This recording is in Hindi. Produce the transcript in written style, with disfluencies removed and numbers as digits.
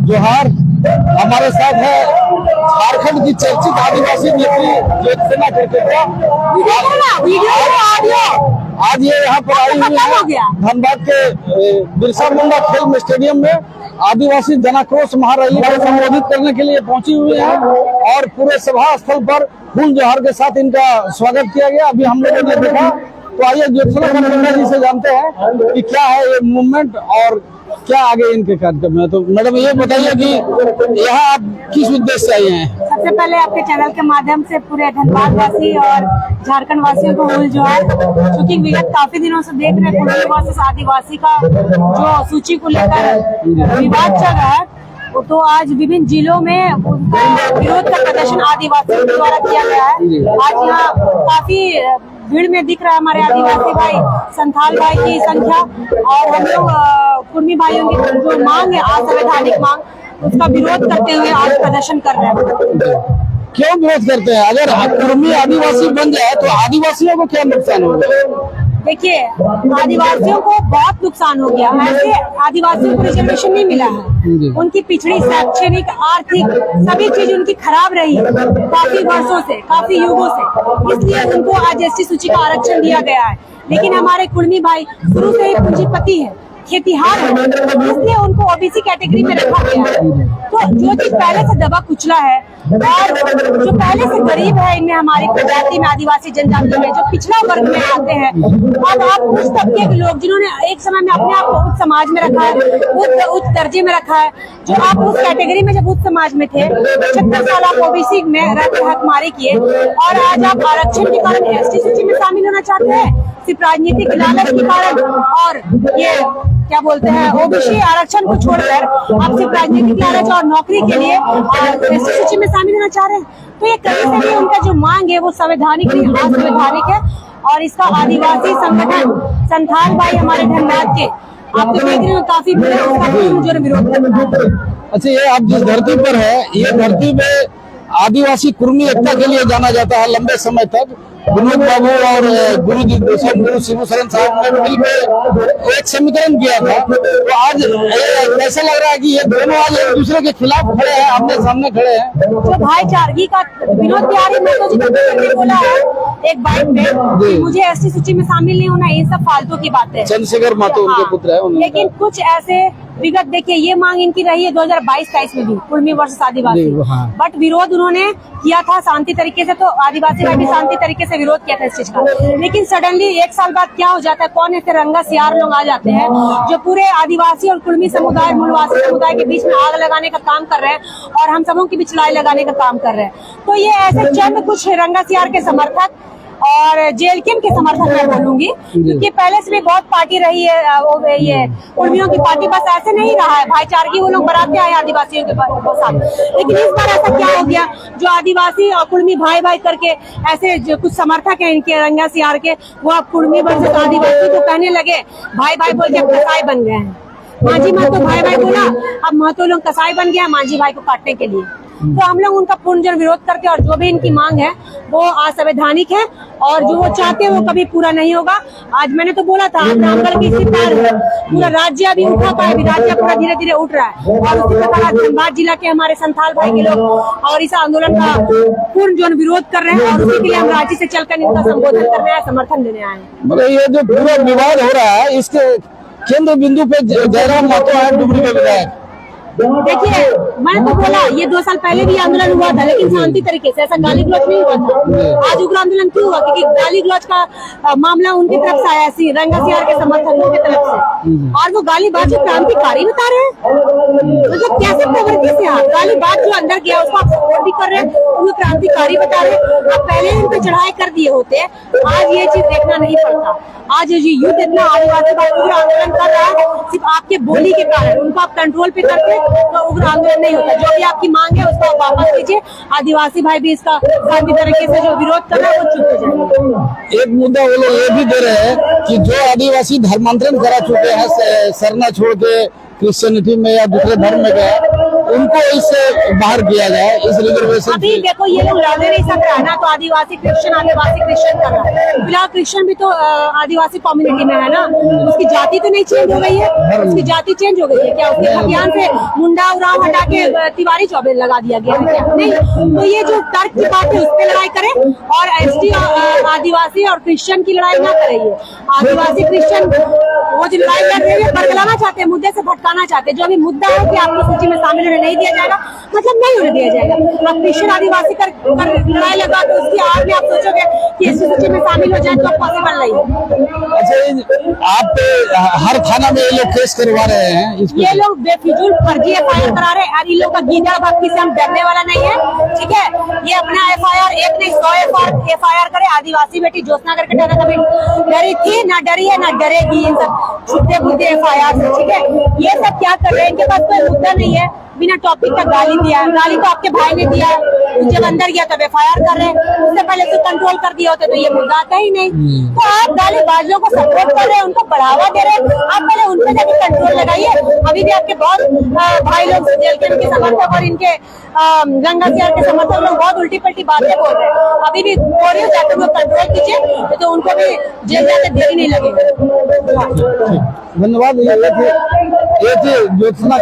जोहार। हमारे साथ है झारखंड की चर्चित आदिवासी नेत्री ज्योत्सना कृतिका। आज ये यहाँ पर आई हुई है धनबाद के बिरसा मुंडा खेल स्टेडियम में आदिवासी जनाक्रोश महारैली को संबोधित करने के लिए पहुंची हुई है और पूरे सभा स्थल पर फूल जोहार के साथ इनका स्वागत किया गया। अभी हम लोगों ने देखा, तो आइए ज्योत्सना जी से जानते हैं कि क्या है ये मूवमेंट और क्या आगे इनके कार्यक्रम है। तो मैडम ये बताइए कि यहाँ आप किस उद्देश्य से आए हैं? सबसे पहले आपके चैनल के माध्यम से पूरे धनबाद वासी और झारखंड वासियों को फूल जोहार। क्योंकि विगत काफी दिनों से देख रहे हैं वर्सेस आदिवासी का जो सूची को लेकर विवाद चल रहा है, तो आज विभिन्न जिलों में उनका विरोध का प्रदर्शन आदिवासियों के द्वारा किया गया है। आज यहाँ काफी भीड़ में दिख रहा है हमारे आदिवासी भाई, संथाल भाई की संख्या, और हम लोग कुर्मी भाइयों की जो मांग है, असंवैधानिक मांग, उसका विरोध करते हुए आज प्रदर्शन कर रहे हैं। क्यों विरोध करते हैं? अगर कुर्मी आदिवासी बन जाए तो आदिवासियों को क्या नुकसान होगा? देखिए, आदिवासियों को बहुत नुकसान हो गया। ऐसे आदिवासियों को रिजर्वेशन नहीं मिला है, उनकी पिछड़ी शैक्षणिक आर्थिक सभी चीज उनकी खराब रही है काफी वर्षों से, काफी युगों से, इसलिए उनको आज एसटी सूची का आरक्षण दिया गया है। लेकिन हमारे कुर्मी भाई शुरू से ही पूंजीपति है, खेतीहार है, इसलिए उनको ओबीसी कैटेगरी में रखा गया है। तो जो चीज पहले से दबा कुचला है और जो पहले से गरीब है, इनमें हमारी प्रजाति में, आदिवासी जनजाति में जो पिछड़ा वर्ग में आते हैं, अब आप उस तबके के लोग जिन्होंने एक समय में अपने आप को उच्च समाज में रखा है, उच्च दर्जे में रखा है, जो आप उस कैटेगरी में जब उच्च समाज में थे, 75 साल आप ओबीसी में हकमारी किए और आज आप आरक्षण के कारण एसटी सूची में शामिल होना चाहते हैं, सिर्फ राजनीतिक लालच के कारण। और ये क्या बोलते हैं, ओबीसी आरक्षण को छोड़कर आप सिर्फ राजनीतिक लालच और नौकरी के लिए एसटी सूची में शामिल होना चाह रहे हैं। तो ये कहीं से भी उनका जो मांग है वो संवैधानिक नहीं, असंवैधानिक है। और इसका आदिवासी संगठन संथाल भाई हमारे धनबाद के, आप तो देख रहे हो काफी जो विरोध कर रहा है। अच्छा, ये आप जिस धरती पर है, ये धरती में आदिवासी कुर्मी एकता के लिए जाना जाता है लंबे समय तक। विनोद बाबू और गुरु शिबू सरन साहब ने मिलकर एक समीकरण किया था। तो आज ऐसा लग रहा है कि ये दोनों आज एक दूसरे के खिलाफ खड़े हैं, आमने सामने खड़े हैं। जो भाईचारगी का विनोद बिहारी महतो जी ने बोला है एक बाइट में, मुझे एसटी सूची में शामिल नहीं होना, ये सब फालतू की बात है। चंद्रशेखर महतो उनके पुत्र है। लेकिन कुछ ऐसे विगत देखिए, ये मांग इनकी रही है 2022-23 में भी, कुर्मी वर्सेस आदिवासी, बट विरोध उन्होंने किया था शांति तरीके से। तो आदिवासी भाई भी शांति तरीके से विरोध किया था इस चीज का। लेकिन सडनली एक साल बाद क्या हो जाता है, कौन ऐसे रंगा सियार लोग आ जाते हैं जो पूरे आदिवासी और कुर्मी समुदाय, मूलवासी समुदाय के बीच में आग लगाने का काम कर रहे हैं और हम सबों की बीच लड़ाई लगाने का काम कर रहे हैं। तो ये ऐसे चंद कुछ रंगा सियार के समर्थक और जेएलके के समर्थन मैं बोलूंगी, क्योंकि पहले से भी बहुत पार्टी रही है, ये कुर्मियों की पार्टी बस ऐसे नहीं रहा है, भाईचारगी वो लोग बढ़ाते आए आदिवासियों के साथ। लेकिन इस बार ऐसा क्या हो गया, जो आदिवासी और कुर्मी भाई भाई करके ऐसे जो कुछ समर्थक हैं इनके रंगा सियार के, वो अब कुर्मी वर्सेस आदिवासी को कहने लगे भाई भाई बोल के अब कसाई बन गए हैं। मांझी महतो भाई भाई बोला, अब महतो लोग कसाई बन गया मांझी भाई को काटने के लिए। तो हम लोग उनका पूर्ण विरोध करते हैं और जो भी इनकी मांग है वो असंवैधानिक है और जो वो चाहते हैं वो कभी पूरा नहीं होगा। आज मैंने तो बोला था, रामगढ़ की स्थिति है, पूरा राज्य अभी उठा पाए, राज्य पूरा धीरे धीरे उठ रहा है। और उसी प्रकार धनबाद जिला के हमारे संथाल भाई के लोग और इस आंदोलन का पूर्ण विरोध कर रहे हैं और उसी के लिए हम राज्य से चलकर इनका संबोधन करने आए, समर्थन देने आए। मतलब ये जो पूरा विवाद हो रहा है, इसके केंद्र बिंदु पे जयराम महतो है, डुमरी में विधायक। देखिए, मैंने तो बोला ये 2 साल पहले भी आंदोलन हुआ था, लेकिन शांति तरीके से, ऐसा गाली गलौज नहीं हुआ था। आज उग्र आंदोलन क्यों हुआ? क्योंकि गाली गलौज का मामला उनकी तरफ से आया, रंगा सियार के समर्थकों की तरफ से, और वो गाली बात जो क्रांतिकारी बता रहे हैं। मतलब कैसे प्रवृत्ति से आप गाली बात जो अंदर गया उसको आप सपोर्ट भी कर रहे हैं, उनको क्रांतिकारी बता रहे हैं। आप पहले इन पे चढ़ाई कर दिए होते, आज ये चीज देखना नहीं पड़ता। आज ये युद्ध इतना आदिवासी का उग्र आंदोलन कर रहा है, सिर्फ आपके बोली के कारण, उनको आप कंट्रोल पे करते तो उग्र आंदोलन नहीं होता। जो भी आपकी मांग है उसको आप वापस लीजिए। आदिवासी भाई भी इसका शांति तरीके से जो विरोध कर रहा है वो चुप हो जाए। एक मुद्दा वो लोग ये भी दे रहे हैं कि जो आदिवासी धर्मांतरण करा चुके हैं, सरना छोड़ के क्रिश्चियनिटी में या दूसरे धर्म में गए, उनको इससे बाहर किया जाए, इस रिजर्वेशन अभी देखो ये लोग लड़ नहीं सक रहा है ना, तो आदिवासी क्रिश्चियन कर रहा है। फिलहाल क्रिश्चियन भी तो आदिवासी कम्युनिटी में है ना, उसकी जाति तो नहीं चेंज हो गई है, उसकी जाति चेंज हो गई है क्या? उसके अभियान से मुंडा उराव हटा के तिवारी चौबे लगा दिया गया है क्या? नहीं। तो ये जो तर्क की बात है उस पर लड़ाई करें, और एसटी आदिवासी और क्रिश्चियन की लड़ाई ना करें। ये आदिवासी क्रिश्चियन वो जो लड़ाई कर रहे हैं बरगलाना चाहते हैं, मुद्दे से भटकाना चाहते हैं। जो अभी मुद्दा है कि आपको सूची में शामिल होने नहीं दिया जाएगा, मतलब नहीं होने दिया जाएगा। अब क्रिश्चियन आदिवासी कर लड़ाई लगा तो उसकी आड़ में आप सोचोगे कि इस सूची में शामिल हो जाए तो पॉसिबल नहीं है। अच्छा, आप हर थाना में ये लोग केस करवा रहे हैं, ये लोग बेफिजूल फर्जी FIR करा रहे हैं, और इन लोग का गीदड़ भक्ति से हम डरने वाला नहीं है, ठीक है। ये अपना FIR एक नहीं 100 FIR करे। आदिवासी बेटी ज्योत्सना करके कभी डरी थी ना, डरी है ना डरेगी इन सब छुट्टे बुद्धे FIR से, ठीक है। ये सब क्या कर रहे हैं, इनके पास कोई मुद्दा नहीं है, बिना टॉपिक का गाली दिया। गाली तो आपके भाई ने दिया, जब अंदर गया तब FIR कर रहे हैं, उससे पहले तो कंट्रोल कर दिया होते तो ये मुद्दा आता ही नहीं। तो आप गालीबाजों को सपोर्ट कर रहे हैं, उनको बढ़ावा दे रहे हैं, आप पहले उन पे जाके कंट्रोल लगाइए। अभी भी आपके बहुत भाई लोग जेल के इनके समर्थक और इनके गंगा सियार के समर्थक लोग बहुत उल्टी पल्टी बातें बोल रहे हैं। अभी भी बोल रही हो, जाकर वो कंट्रोल कीजिए, तो उनको भी जेल जाते देरी नहीं लगेगी। धन्यवाद। ये थी ज्योत्सना